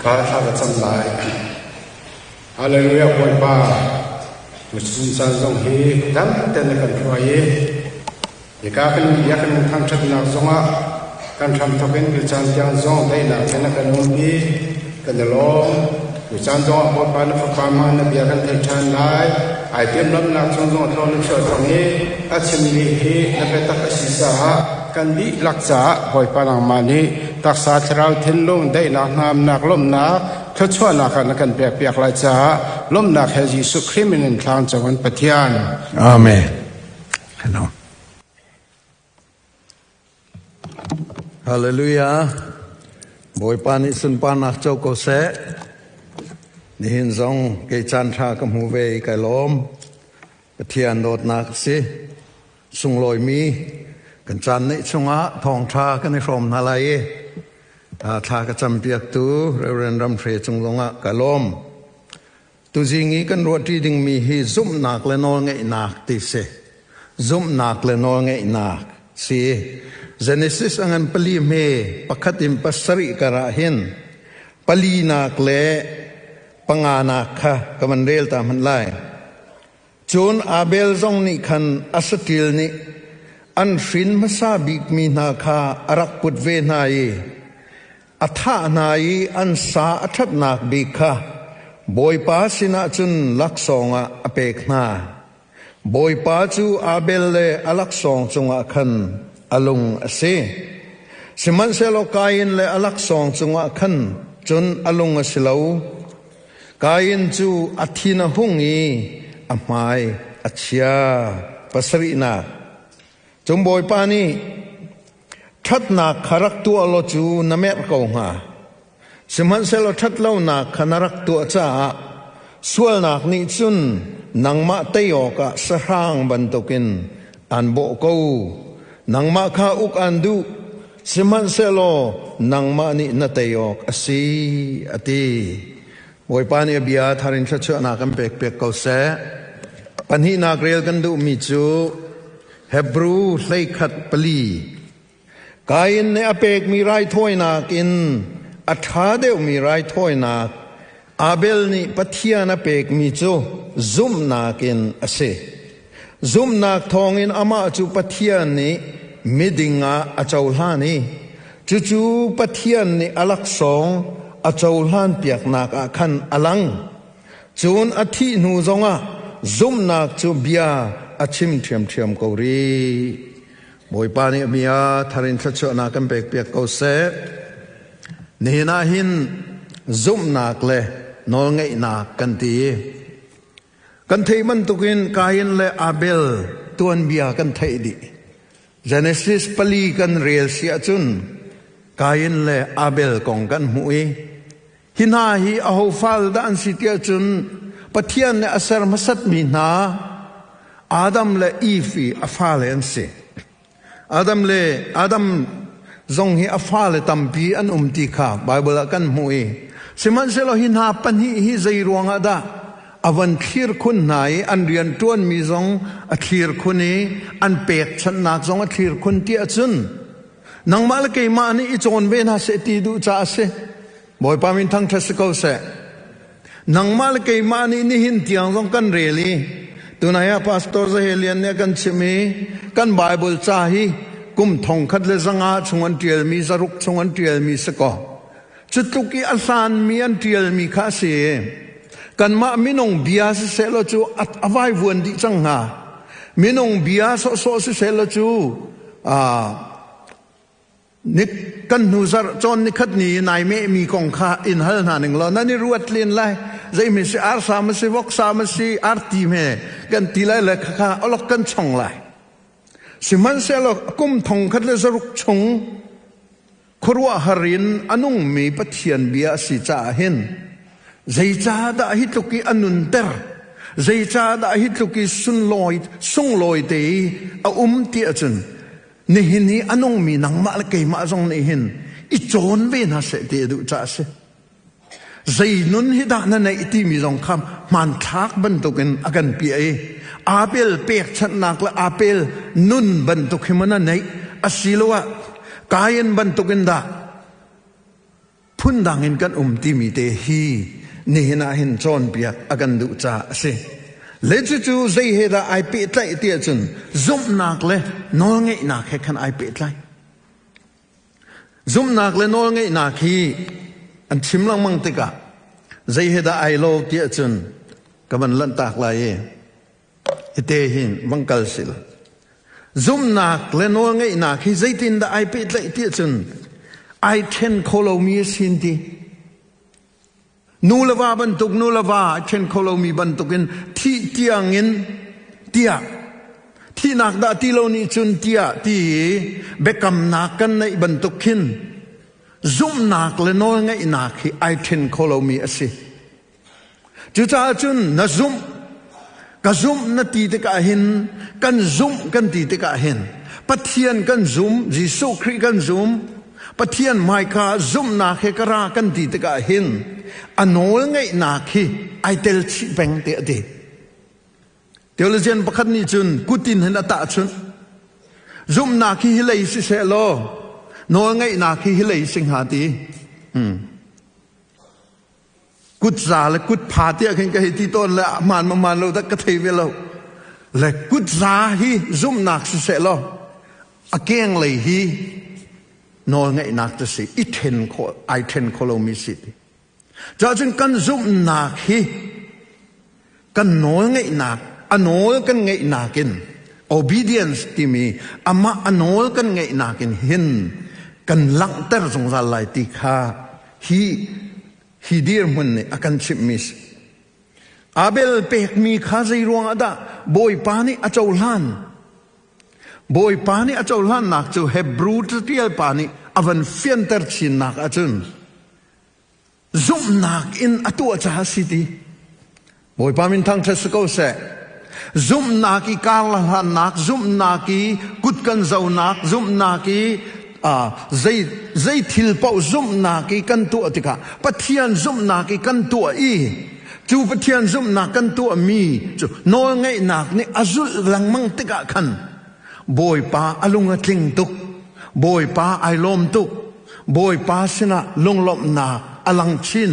cá thà cái chăm lại Hallelujah bồi ba một số san dòng hi đắm tên là cần phải ye cá cái tham chấp nào dòng á cần tham thọ bên cái chan giang dòng đây là tên là cần ôm đi cần lo cái chan dòng bồi ba nó phải pha man nó bia cần thay chan lại ai tiêm lắm là trong dòng thọ nó chờ trong hi à chim đi hi nó phải tắc sĩ sa cần đi lạc giả bồi ba năng mani tác sa trao thiên lung đây là nam nạc lom nạc thất chuan nạc là cần bẹt bẹt lại giả lom nạc hay Giêsu Christ mình thang cho con bát thiên. Amen. Hello. Hallelujah. Bồi pan sun pan nạc châu cô sẽ ni hin zong cái chan tha cầm hu về cái lom bát thiên đột nạc si sung loi miกันจันนี่ชงะทองชากันในฟอมนาลายชากระจำเปียกตูเรนรำเทรจงลงะกะลมตูจิงนี้กันรวดที่ดึงมีฮีซุ่มหนักและนอนไงหนักติเสซุ่มหนักและนอนไงหนักสิเจเนซิสอันปลีเมปขัดิมปัสริกระหินปลีนักและปังานักค่ะกับมันเรลตามมันไล่จนอาเบลซงนี่คันอัสติลนี่อันฟินมาซาบิกมีนาคาอารักปุดเวนายอัฐานายอันสาอัฐนักบิกะบอยป้าสินะจุนลักษงะอเปกนาบอยป้าจูอาเบลเลอลักษงจงะคันอลุงอเซสิมันเซโลกายินเลอลักษงจงะคันจนอลุงอสิลาวกายินจูอัฐินะหุงอีอมายอัจฉริยะปัสรินาจงบอยปานีทัดนักขรักตัวโลจูนเมรกงาสมันเซลทัดเล่านักขนรักตัวจ้าส่วนนักนิจุนนังมาเตยอกะสร้างบรรทุกินอันโบกูนังมาข้าอุกอันดูสมันเซโลนังมานินเตยอกอสีอติบอยปานีเบียทารินชัชนักเปกเปกเขาเสปัญหานักเรียนกันดูมิจูเฮบรูไลขัดปลีกายินในอเปกมีไรถ้วยนักอินอัฐาเดวมีไรถ้วยนักอาเบลนี่ปัทยานอเปกมีจูซุมนักอินอเซซุมนักทองอินอามาจูปัทยานี่มิดิงาอาจาวลานี่จูปัทยานี่อลักสองอาจาวลานเปียกนักอาคันอลังจูนอธินูจงะซุมนักจูเบียอาชิมเทียมกอรีบอยปานีมีอาทารินชัชนากันเปียกเขาเสนี่นาหินซุ่มนักเลยนอนไงนักกันตีกันเทมันตุกินกายินเลยอาเบลตัวนเบียกันเทดิเจเนซิสปลีกันเรียลเสียจุนกายินเลยอาเบลกองกันหุยหินาฮีอาหูฟัลดานสิเตียจุนปะเทียนในอัสรมัสัดมีนาอาดัมและอีฟีอัฟาเลนเซอาดัมจงฮีอัฟาเลตัมปีอันติขาไบเบิลกันมวยสิมันเซโลหินาปันฮีใจรวงอาดาอวันคีร์คุณไหนอันเรียนต้วนมีจงอคีร์คุณนี้อันเป็ดฉันนักจงอคีร์คุณเตียจุนนังมาลเกยมานี่จงเบนาเสตีดูจ้าเสบอยปามินทั้งทัศกเสนังมาลเกยมานี่หินเตียงจงกันเรลีตัวนายพาสตอร์จะเฮลียนเนี่ยกันชิมีกันไบเบิลจ้าฮีกุมทองคัดเลสังอาชงอันเทียลมีสรุกชงอันเทียลมีสกอจุดตุกีอัลซานมีอันเทียลมีข้าเสียกันมามินงเบียสเซลจูอัดอวัยวนดิจังหามินงเบียสโซเซลจูนิกันนูซาจอนนิคัดนี้นายเมมีกองข้าอินฮัลนาหนึ่งเรานั่นนี่รวดเลียนไล่ใจไม่ใช่อาร์สาไม่ใช่วอกสาไม่ใช่อาร์ตีเมกันตีไล่เลยข้าเอาล็อกกันช่องไล่สิมันเสลกุมทองคัดเลยสรุกชงครัวหรินอนุงมีปะเทียนเบียสิจ่าเห็นใจจ่าได้ฮิตุกีอนุนเตอร์ใจจ่าได้ฮิตุกีสุงลอยเตยเอาเตียจนนี่หินนี้อนุงมีนังมาละเกยมาจงนี่หินอีโจนเวน่าเสตีดูจ่าเสใจนุนฮิดานั่นในอิติมีจงคำมันทักบรรทุกินอากันเปียอาเปลเปียกฉันนักและอาเปลนุนบรรทุกให้มันนั่นในอสิลวะกายันบรรทุกินดาผ phun dangin kan ti mi te hi ni hina hin chon piak akan du cha ase le chu zai he da ai pe tlai tia chun zum nak le nol ngei nak he khan ai pe tlai zum nak le nol ngei nak hi an chim lang mang te ka zai he da ai lo tia chun ka ban lan tak lai e ite hin wangkal sil zum nak le nol ngei nak hi zai tin da ai pe tlai tia chun ai ten kholo mi sin ti nulawa bantuk nulawa chen kholomi bantukin thi tiangin tia thi nak da ti lo ni chun tia ti bekam nak kan nei bantukin zum nak le nol ngai nak hi ai chen kholomi ase chu cha chun na zum ka zum na ti te ka hin kan zum kan ti te ka hin pathian kan zum jisu khri kan zum pathian mai ka zum na he kara kan ti te ka hin anol ngai na khi ai tel chi beng te de theologian pakhat ni chun kutin hen ata chun zum na khi hilai si se lo nol ngai na khi hilai sing ha ti kut za le kut pha te khen ka hi ti ton la man lo da ka thei ve lo le kut za hi zum nak si se lo akeng le hi nol ngai nak ta si I ten kholo mi si cho chun kan zum nak hi kan nol ngai nak anol kan ngai nakin obedience ti mi ama anol kan ngai nakin hin kan lang ter song za lai ti kha hi dir mun ne akan chip mis abel pek mi kha zai ruang ada boy pani achau lan boy pani achau lan nak chu hebrew tial pani avan fian ter chin nak achun zum nak in atua cha city boy pamin thang thas ko se zum naki kala nak zum naki kutkan zau nak zum naki zai thil pau zum naki kan tu atika pathian zum naki kan tu I chu pathian zum nak kan tu mi chu nol ngai nak ni azul langmang tika khan boy pa alunga tling tuk boy pa ai lom tuk boy pa sina longlom na alang chin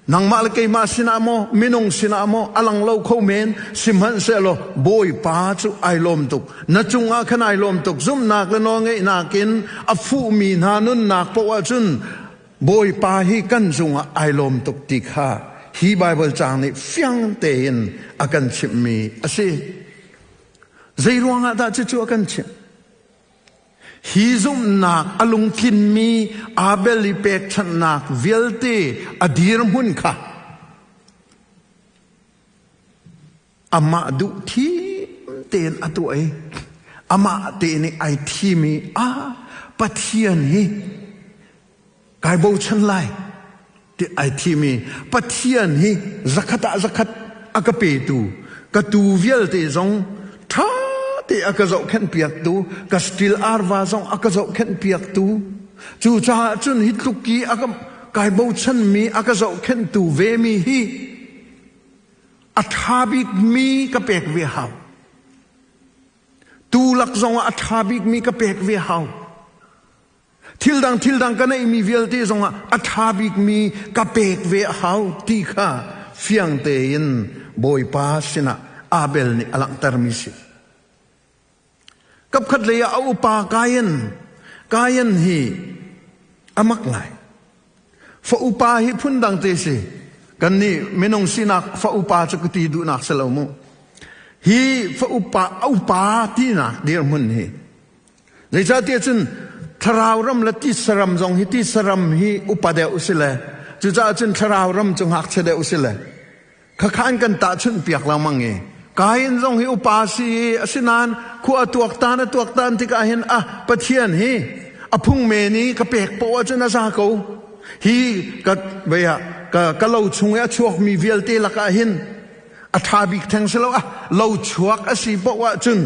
nang mal kay ma sina mo minong sina mo alang lo kho men simhan se lo boy pa chu ai lom tuk na chunga khan ai lom tuk zum nak le no ngai nakin afu mi na nun nak po wa chun boy pa hi kan zunga ai lom tuk ti kha hi bible chang ni fyang te in akan chim mi ase zai ruanga da chu akan chim hi zum nak alung kin mi abeli pek chan nak velte adir mun kha ama du thi ten atu ai ama te ni ai thi mi pathian hi kai bo chan lai ti ai thi mi pathian hi zakat akape tu ka tu velte zong tha te akazau khen piak tu ka stil arwa zong akazau khen piak tu chu cha chun hit luki akam kai bo chan mi akazau khen tu ve mi hi athabik mi ka pek ve haw tu lak zong athabik mi ka pek ve haw thil dang ka nei mi velte zong athabik mi ka pek ve haw ti kha fiang te in boy pa sina abel ni alak tar mi si kap khat le ya au pa kayan hi amak lai fa upa hi phun dang te si kan ni menong sinak fa upa chakti du nak salomo hi fa upa au pa ti na dir mun hi le cha ti chun tharau ram la ti saram jong hi ti saram hi upa de usile chu cha chun tharau ram chung hak chede usile kha khan kan ta chun piak la mangi kain zong hi upasi asinan khu atuak tan ti ka hin pathian hi aphung me ni ka pek po chuna sa ko hi ka beya ka lo chunga chuak mi velte la ka hin athabik thang selo lo chuak asi po wa chun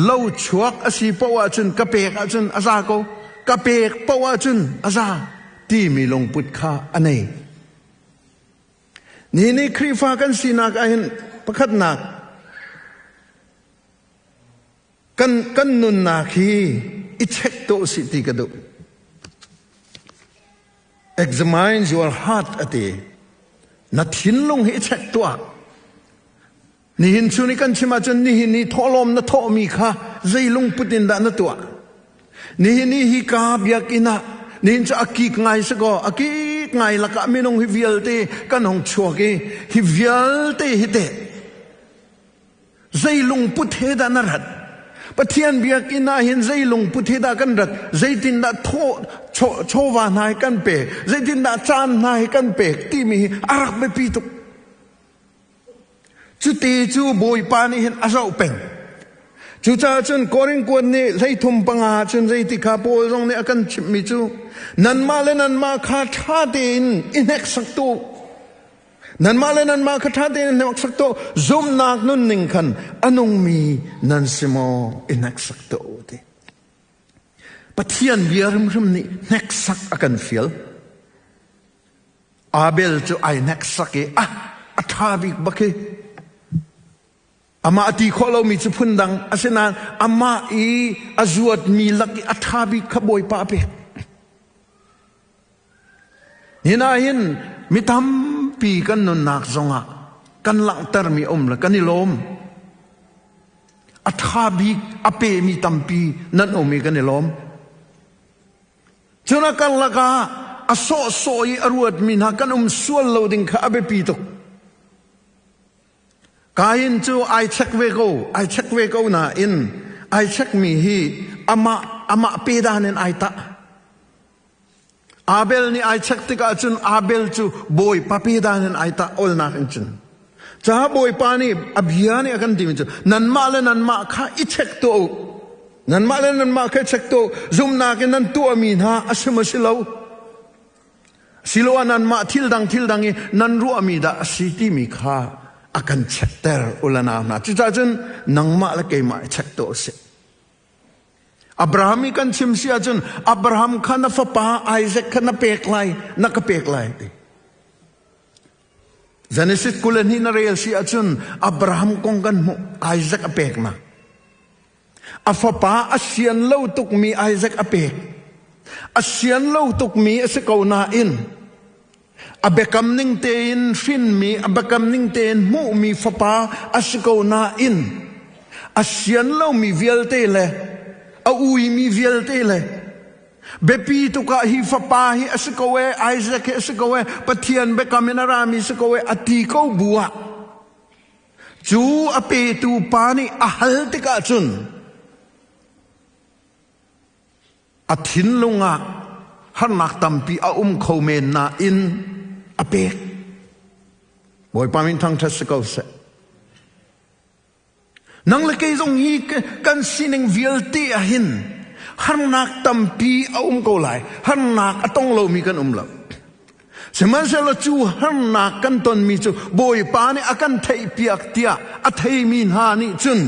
lo chuak asi po wa chun ka pek a chun asa ko ka pek po wa chun asa ti mi long put kha anei ni khri fa kan sinak a hin pakhat nak kan nun na khi i check to si ti ka do examine your heart ati na thin lung hi check tua ni hin chu ni kan chima chun ni hin ni tholom na tho mi kha zeilung putin da na tua ni hin ni hi ka biak ina ni hin cha akik ngai sa go akik ngai la ka minong hi vial te kan hong chua ke hi vial te hi te zeilung put he da na rat pathian biak ina hin zeilung put he da kan rat zeitin da tho chowa nai kan pe zeitin da chan nai kan pe ti mi arak be pi tu chu ti chu boi pa ni hin asau pen chu cha chun koring kon ni lei thum panga chun zai ti kha pol rong ni akan chim mi chu nan ma le nan ma kha tha din inek sak tu nan ma le nan ma kha tha din inek sak tu zum nak nun ning khan anung mi nan simo inek sak tu ti pathian biarim rum ni nek sak akan feel Abel chu ai nek sak e athabi bake ama ati kholo mi chu phundang asena ama I azuat mi laki athabi khaboi pa pe hina hin mitam pi kan non nak zonga kan lang tar mi la kanilom athabi ape mi tampi nan omi kanilom chuna kan laka aso soi aruat mi na kan sual loading kha abe pi to kain chu I check we go na in I check me hi ama pe dan en ai ta Abel ni I check tika chun Abel chu boy pa pe dan en ai ta ol na kan chun cha boy pa ni abhiya ni akan dim chu nan ma kha I check to nan ma kha check to zum na ke nan tu mi na asma silo nan ma thil dang nan ru ami da siti mi kha akan chapter ulana na chucha chun nangma la ke ma chak to se Abraham kan chimsia chun Abraham khana fa pa Isaac khana pek lai na ka pek lai te Genesis kulen hin real si achun Abraham kong kan mo Isaac apek na afa pa asian lo tuk mi Isaac apek asian lo tuk mi ase ko na in abekam ning tein fin mi abekam ning tein mu mi fapa asiko na in asian lo mi vielte le a ui mi vielte le bepi tu ka hi fapa hi asiko we Isaac asiko we pathian bekam inara mi asiko we ati ko bua chu ape tu pani ahal te ka chun athin lunga har nak tampi a khomen na in apek boy pamin thang thas ko se nang le ke zong hi kan sining vielte a hin har nak tampi a ko lai har nak atong lo mi kan lo seman se lo chu har nak kan ton mi chu boy pa ni akan thei piak tia a thei min ha ni chun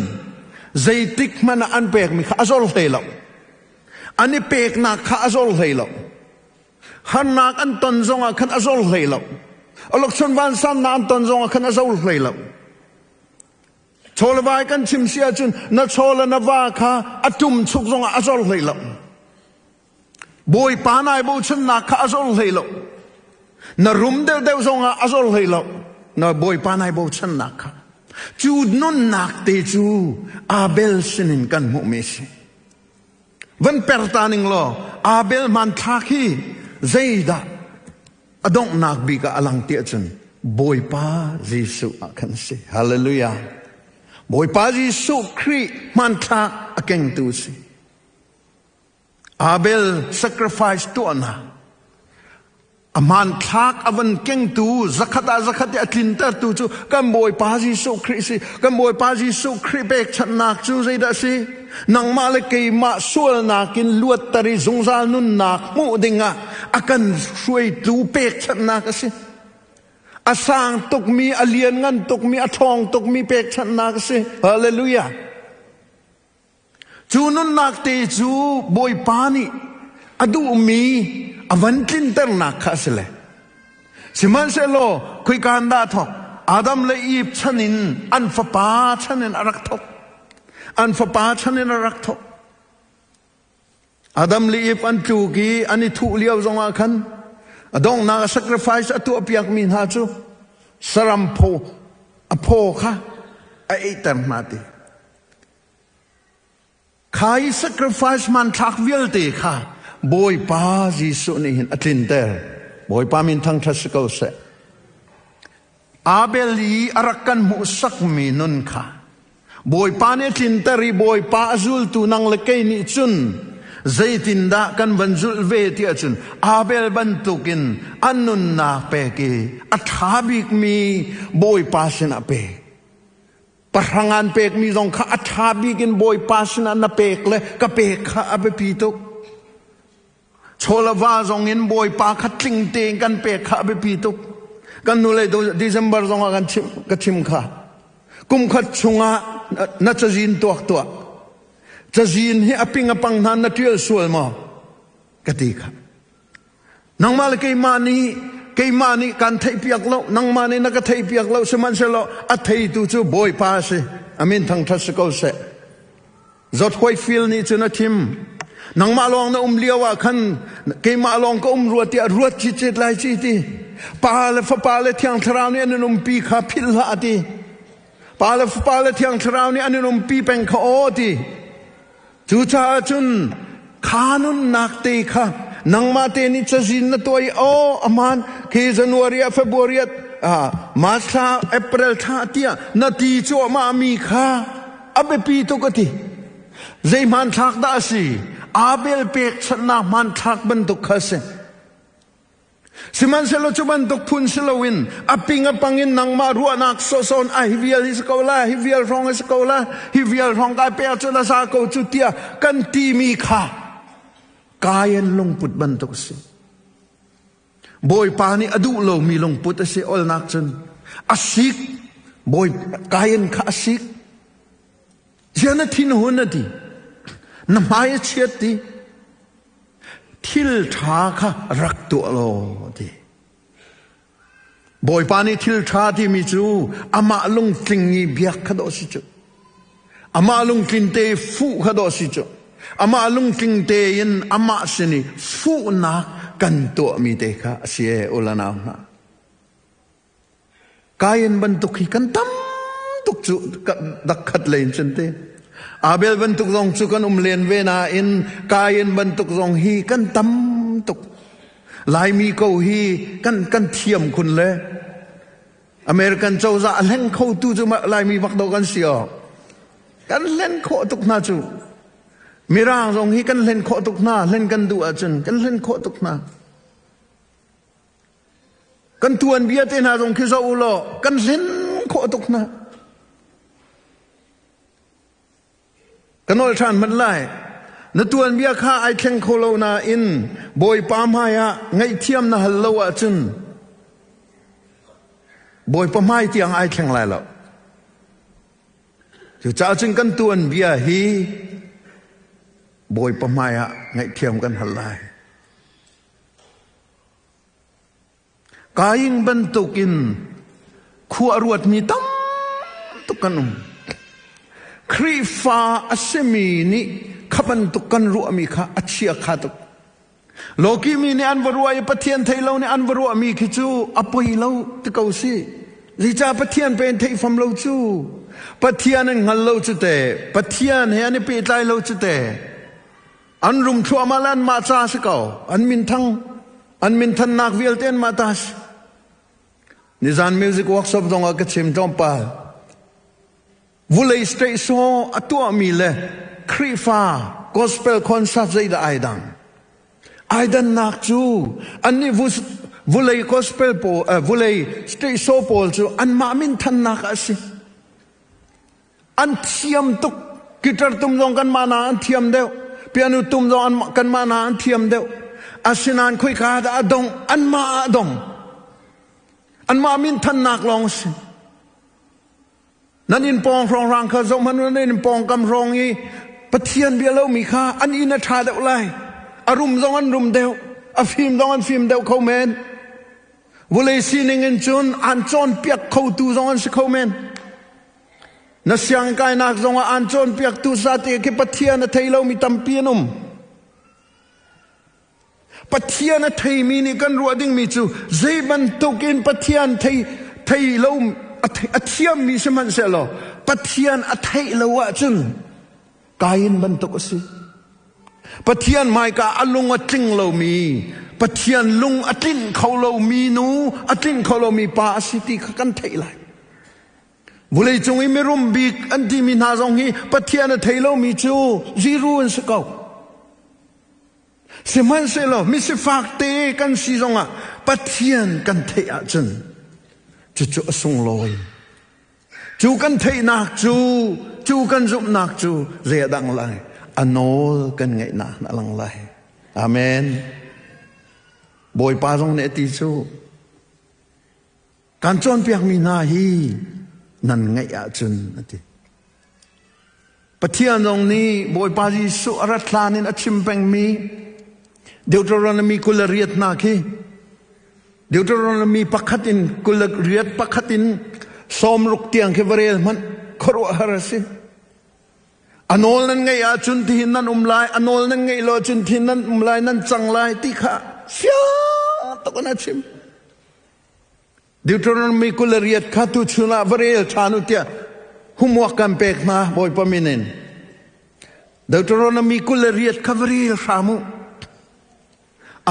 zaitik man an pek mi kha azol thelo ani pek na kha azol thelo han nak an ton zonga khan azol thelo alok chon van san na an ton zonga khan azol thelo cholwai kan chimsia chun na chola na wa kha atum chuk zonga azol thelo boy pa nai bo chun na kha azol thelo na rum de zonga azol thelo na boy pa nai bo chun na kha chu nun nak te chu Abel sinin kan mu me si van pertaning lo Abel man thaki Zaida adong nak bi ka alang tia chun boy pa Jesu akan si hallelujah boy pa Jesu kri man tha akeng tu si Abel sacrifice to na aman thak avan keng tu zakata atlinta tu chu kan boy pa Jesu kri si kan boy pa Jesu kri bek chan nak chu Zaida si nang malakay ma sual nakin luat tari zungzal nun nak mu dinga akan suay tupek chan na kasi asang tuk mi alien ngan tuk mi atong tuk mi pek chan na kasi hallelujah chu nun nak te chu boy pani adu mi avantlin tar nak kasile siman se lo kui kanda thok Adam le ip chanin an fa pa chanin arak thok an fa pa chanin arak thok Adam li ip an tu ki ani thu liao zonga khan ดองนา sacrifice ตัวเปียกมีนาจูสรัมโพอโพค่ะไอ้แต่มาตีใคร sacrifice มันทักวิลตีค่ะบอยป้าจีสุนี่หินอัตลินเตอร์บอยป้ามินทั้งทัศกเอาเสอาเบลีอารักกันมุสักมีนุนค่ะบอยป้าเนี่ยลินเตอร์บอยป้าจุลตูนังเล็กนี่จุนใจตินดากันบรรจุเวทีจุนอาเบลบรรทุกินอันนุนนาเปกีอัฐาบิกมีบอยป้าสินาเปปะรังอันเปกมีตรงข้าอัฐาบิกินบอยป้าสินาเปกเลยก็เปกข้าอเบปีตุกโชลวาจงเห็นบอยป้าขัดลิงเตงกันเปกข้าอเบปีตุกกันนู่นเลยดิเซมเบอร์จงกันชิมข้ากุมขัดชงะนัชจินตัวจะจีนให้อภิงอปังนันนัทเรียลสวยมากติกะนังมาเลยเกยมานีการไทยเปียกเล่านังมานีนักไทยเปียกเล่าสมันเสลาอัฐยตูจูบอยป้าสิอามินทั้งทัศกเอาเสจดหอยฟิลนี่จุนทิมนังมาลองนะเลี้ยวว่าขันเกยมาลองก็รัวเตียรัวจิตไหลจิตปาเลฟปาเลเทียงทราวนี่อันนุ่มปีขาพิลลาตีปาเลฟปาเลเทียงทราวนี่อันนุ่มปีเป็นข้อตีจูจ่าจุนขานุนนักตีค่ะนังมาเตนิจะจินนตัวโออามันคือจันวารีเฟบรุยมาร์ชาเอพริลท่าเตียนาทีจัวมามีค่ะอับปีตุกติใจมันทักได้สิอาเบลเปกชนะมันทักบรรทุกข้าเสสิมันเสลจุบันตุกพุนเสลวินอภิงอปังอินนังมารัวนักโซซอนฮิวิลฮิสกอลาฮิวิลรองฮิสกอลาฮิวิลรองกายเปียจุนาซาโกจุเตียกันตีมีค่ะกายันลงปุดบรรทุกสิบอยปานีอดุโลมีลงปุดสิอลนักจนอาศิกบอยกายันข้าอาศิกเจนทินหุนดีน้ำหายเชียดดีทิลทาค่ะรักตัวโลดีบอยปานีทิลทาที่มีจูอามาลงกลิ่งยีเบียกขดอสิจูอามาลงกลิ่งเตฟูขดอสิจูอามาลงกลิ่งเตยินอามาสินีฟูนักกันตัวมีเตค่ะเสียอุลานาวนะกายันบรรทุกกันตั้มตุกจูดักขัดเลยจนเตอาเบลบรรทุกรงสุกันเลียนเวนาอินกายันบรรทุกรงฮีกันตั้มตุกลายมีเกาฮีกันเทียมคุณเลยอเมริกันเจ้าจะเล่นเข้าตู้จะมาลายมีบักดกันเสียกันเล่นข้อตุกนาจูมีร่างทรงฮีกันเล่นข้อตุกนาเล่นกันดูอาจารย์กันเล่นข้อตุกนากันทวนเบียเตนาทรงคิดว่าอุโลกันเล่นข้อตุกนากันอลชานมันไล่นตัวเบียข้าไอแข่งโคโลนาอินบอยปามายะไงเทียมนะฮัลโหลอาจุนบอยปามายเตียงไอแข่งไรแล้วจะจ้าจึงกันตัวเบียฮีบอยปามายะไงเทียมกันฮัลไลกายิงบรรทุกินขัวรวดมีตั้มตุกันครีฟ้าอัศมีนี่ขับรรทุกกันรัวมีข้าอัจฉริยะข้าตุกโลกีมีเนี่ยอันวรัวปะเทียนไทยเราเนี่ยอันวรัวมีคิจูอภัยเราตะเกาสิลิจ่าปะเทียนเป็นไทยฟัมเราจูปะเทียนนั่งหันเราจุดเตะปะเทียนเฮียนี่ปีใจเราจุดเตะอันรุมชัวมาลันมาจ้าสเกาอันมินทันนักวิลเตนมาตาสนิซานมิวสิกเวิร์กช็อปตรงกับชิมจอมปาวุเลยสเตย์โซอัตัวมีเลยครีฟ้ากอสเปลคอนเสิร์ตใจได้ไอดันนักจูอันนี้วุเลยกอสเปลโปวุเลยสเตย์โซโปลจูอันมามินทันนักสิอันเทียมตุกกีตาร์ตุ้มจงกันมานาอันเทียมเดียวเปียโนตุ้มจงกันมานาอันเทียมเดียวอาศินันคุยกาดอดงอันมาอดงอันมามินทันนักลองสินั่นอินปองรองรังข้าจงมันนั่นอินปองกำรองอีปะเทียนเบียเรามีค่าอันอินทาเดวไลอารมณ์จงอันรุมเดวอฟิมจงอันฟิมเดวเขาเมนวุเลยซีนิงอินจุนอันจอนเปียกเขาตูจงอันสเขาเมนนัสยังกายนักจงอันจอนเปียกตูสัตย์เกี่ปะเทียนไทยเรามีตั้มเปียนุม Pathian a thei mi ni kan ro ding mi chu zeiban tokin pathian thei lo a thiam mi se man se lo pathian a thei lo wa chun kain ban tok si pathian mai ka alung a tling lo mi pathian lung a tin khau lo mi nu a tin khau lo mi pa city kan thei lai vulei chung i me rum bik an ti mi na zong hi pathian a thei lo mi chu ziru an se kau se man se lo mi se fak te kan si zong a pathian kan thei a chun chu asung loi chu kan thei nak chu kan zup nak chu re dang lai anol kan ngai na lang lai amen boy pa jong ne ti chu kan chon piak mi na hi nan ngai a chun ati pathian jong ni boy pa ji su aratlanin achim peng mi Deuteronomy kulariat na ki Deuteronomy pakhatin kulariat pakhatin som ruk tiang ke varel man khoro harasi anol nan ngai a chun thi nan umlai anol nan ngai lo chun thi nan umlai nan changlai ti kha sia to kana chim Deuteronomy kulariat kha tu chuna varel chanu tia humwa kam pek na boy paminen Deuteronomy kulariat kha varel samu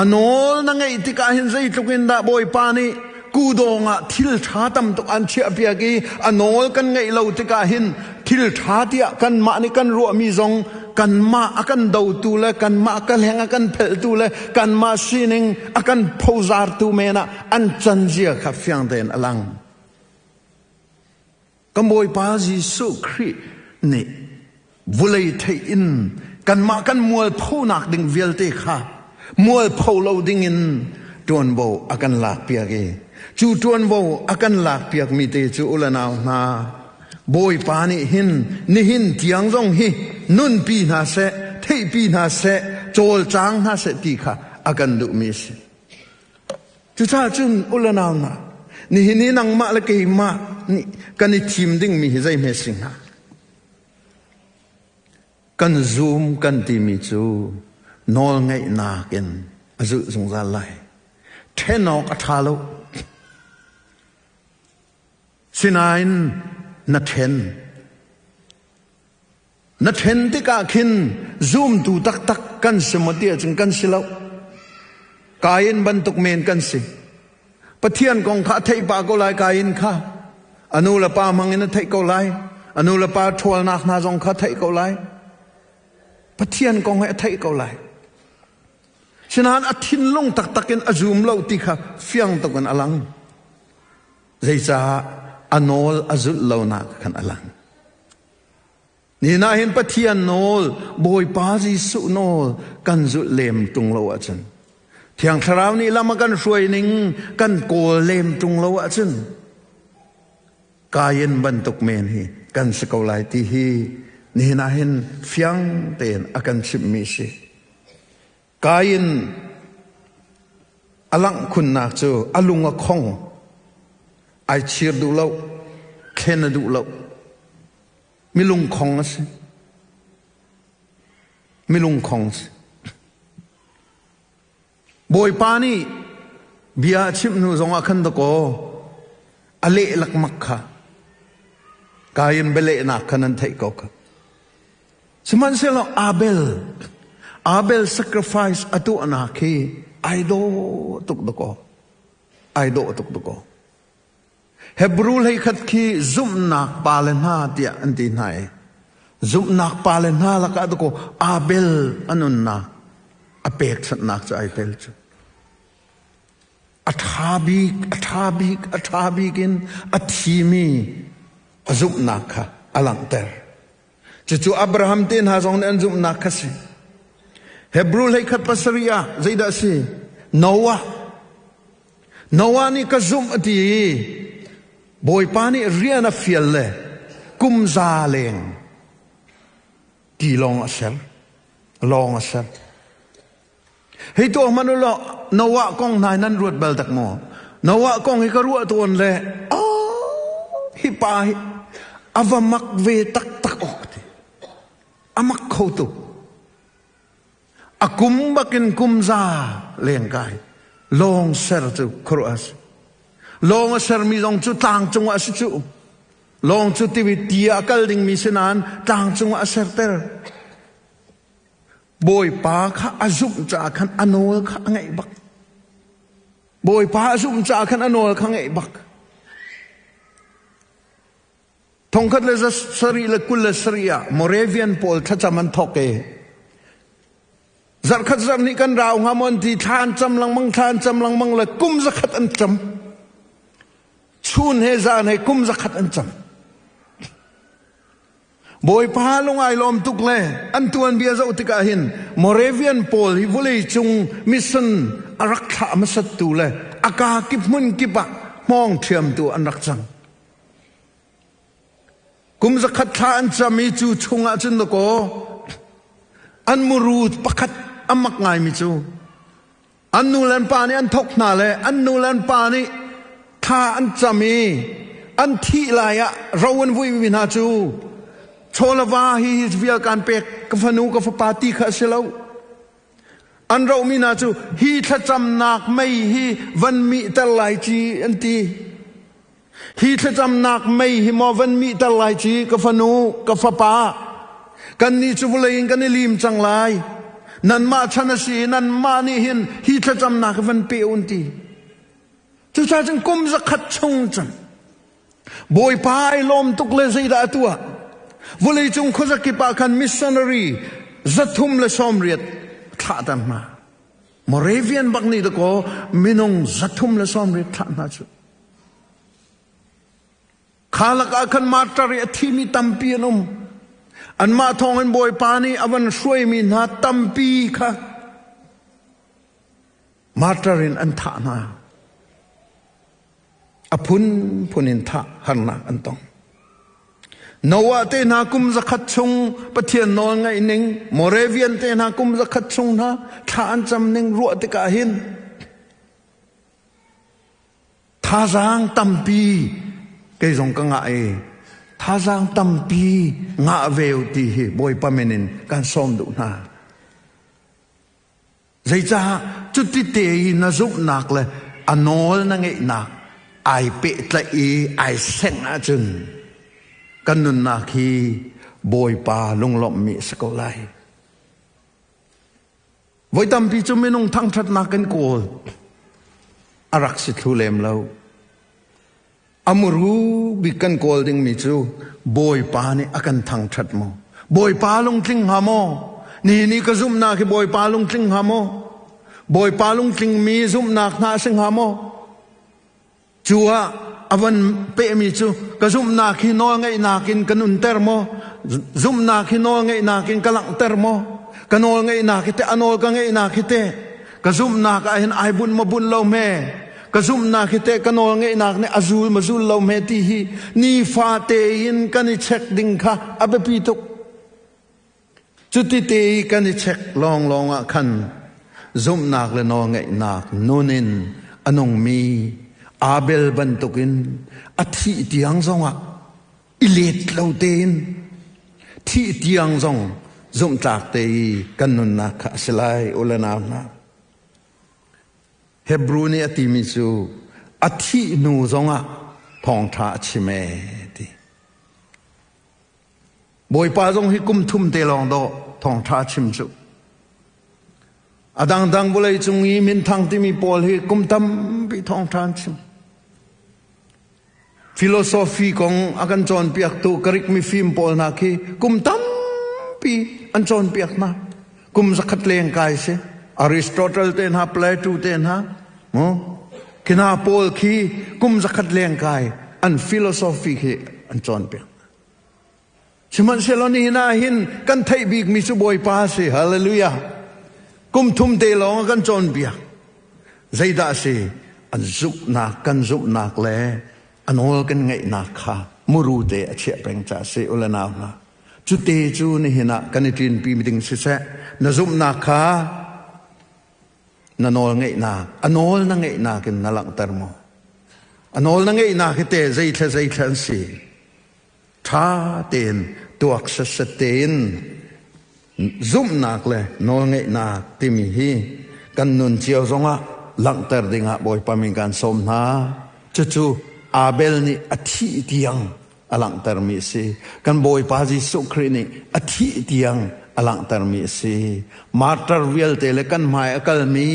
anol na ngai tika hin zai tukin da boy pani kudonga thil tha tam to an che apia ki anol kan ngai lo tika hin thil tha tia kan ma ni kan ro mi zong kan ma akan do tu le kan ma ka leng akan phel tu le kan ma sining akan phozar tu mena an chanjia kha fyang den alang kam boy pa Jesu Christ ni vulei thei in kan ma kan mual phonak ding vel te kha mual pholo ding in tuan bo akan lak piak e chu tuan bo akan lak piak mi te chu ulanaw na boy pa ni hin tiang jong hi nun pi na se thei pi na se chol chang na se ti kha akan du mi se chu cha chun ulanaw na ni hin nang ma la ke ma ni kan ni thim ding mi hi zai me sing ha kan zoom kan ti mi chu nol ngai na ken azu zung za lai tenok athalo sinain na ten te ka khin zoom tu tak tak kan semotia chung kan silo kain ban tuk men kan si pathian kong kha thei pa ko lai kain kha anu la pa mangin thei ko lai anu la pa thol nak na jong kha thei ko lai pathian kong hai thei ko lai sinan athin long tak takin azum lo ti kha fiang to kan alang zeisa anol azul lo na kan alang ni na hin pathian nol boy pa ji su nol kan zu lem tung lo achan thiang tharau ni lama kan hruai ning kan kol lem tung lo achan kayen ban tuk men hi kan sakau lai ti hi ni na hin fiang ten akan sim mi si kain alang kun nak chu alunga khong ai chir du lo khen du lo milung khong ase milung khong boy pani bia chim nu zonga khan da ko ale lak makha kain bele na khanan thai ko kha siman selo Abel sacrifice atu anaki aido tuk doko Hebrew lay khat ki zum nak palen ha tia anti nai zum nak palen ha laka doko Abel anun na apek sat nak cha Abel chu athabik in athimi zum nak kha alang ter chu Abraham tin ha zong an zum nak kha si Hebrew lay khat pasaria zaida si Noah ni ka zum ati boy pani riana fiel le kum za leng ti long asel hei to manulo Noah kong nai nan ruat bal tak mo Noah kong hi ka ruat ton le hi pa avamak ve tak ok ti amak khautu akum bakin kumza lengkai long ser tu croas long ser mi long chu tang chung wa chu long chu ti tia kal ding mi sinan tang chung wa ser ter boy pa kha azum cha khan anol kha ngai bak boy pa azum cha khan anol kha ngai bak thongkhat le sari le kul le saria Moravian Pol thachaman thoke zar khat zar ni kan raw ngamon ti than cham lang mang le kum za khat an cham chun he za ne kum za khat an cham boy pa long ai lom tuk le an tuan bia zo tika hin Moravian Pol hi volei chung mission arak tha masat tu le aka kip mun kipa mong thiam tu an rak chang kum za khat tha an chami chu chunga chun ko an murut pakhat amak ngai mi chu an nulan pa ni an thok na le an nulan pa ni tha an chami an thi la ya rawan vui wi na chu cholawa hi his via kan pek ka fanu ka fa party kha selo an ro mi na chu hi tha cham nak mai hi van mi ta lai chi an ti hi tha cham nak mai hi mo van mi ta lai chi ka fanu ka fa pa kan ni chu vulai kan ni lim chang lai nan ma chana si nan ma ni hin hi tha cham nak van pe un ti chu cha chang kum za khat chung chan boy pai lom tuk le zai da tua volei chung khoza ki pa khan missionary zathum le somriat tha dan ma Moravian bakni da ko minong zathum le somriat tha na chu khalak akan matari athimi tampi anum an ma thong an boy pani avan shroi mi na tampi kha matarin an tha na apun punin tha harna antong Noah te na kum za khat chung pathian nol ngai ning Moravian te na kum za khat chung na tha an cham ning ru te ka hin tha jang tampi cái dòng cái ngại tha giang tâm pi ngạ vèo tì hi bồi pa menin kan som đủ na dây cha chút tí tê na giúp nạc le anol na ngậy nạc ai pe tla i ai sen a chun kan nun na khi bồi pa lung lom mi skolai với tâm pi chu menung thang that na kan kol arak si thulem lâu amuru bikan kol ding mi chu boy pa ni akan thang that mo boy pa lung tling ha mo ni ka zum na ki boy pa lung tling ha mo boy pa lung tling mi zum nak na sing ha mo chua avan pe mi chu ka zum na ki no ngai na kin kanun ter mo zum na ki no ngai na kin kalang ter mo kanol ngai na ki te anol ka ngai na ki te ka zum na ka hin ai bun mo bun lo me kazum na khite kanol nge nak ne azul mazul lo me ti hi ni fa te in kan check ding kha abe pi tok chuti te kan check long a khan zum nak le no nge nak nonin anong mi abel ban tokin athi tiang zonga ilet lo ten thi tiang zong zum tak te kan nun na kha selai ulana na Hebrew ni ati mi chu athi nu zonga thong tha chime ti boy pa zong hi kum thum te long do thong tha chim chu adang dang bolai chung yi min thang ti mi pol hi kum tam bi thong tha chim philosophy kong akan chon piak tu karik mi phim pol na ki kum tam pi an chon piak na kum zakhat leng kai se Aristotle ten ha Plato ten ha kina Paul ki kum zakhat leng kai an philosophy ki an chon pe chiman seloni na hin kan thai big mi su boy pa se hallelujah kum thum te long kan chon bia zaida se an zuk na kan zuk nak le anol kan ngai na kha muru te ache preng cha se ulana na chu te chu ni hina kan tin pi meeting se se na zum na kha nanol ngai na anol na ngai na kin nalang termo anol na ngai na kite zai than si tha ten tuak sa ten zoom nak le no ngai na timi hi kan nun chiao zonga lang ter dinga boy pamin kan som na chu abel ni athi tiang alang ter mi si kan boy pa Jesu Christ ni athi tiang alang ter mi si martyr vial te le kan mai akal mi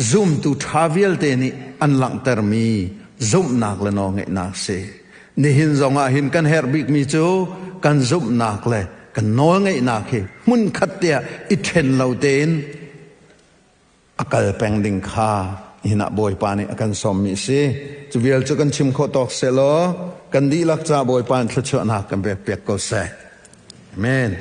zoom tu travel te ni an lang ter mi zoom nak le no ngai nak si ni hin zonga hin kan her big mi chu kan zoom nak le kan no ngai nak he mun khat tia I then lo ten akal peng ding kha hina boy pa ni akan som mi si chu vial chu kan chim kho tok se lo kan di lak cha boy pan thla chu na kan be pek ko se amen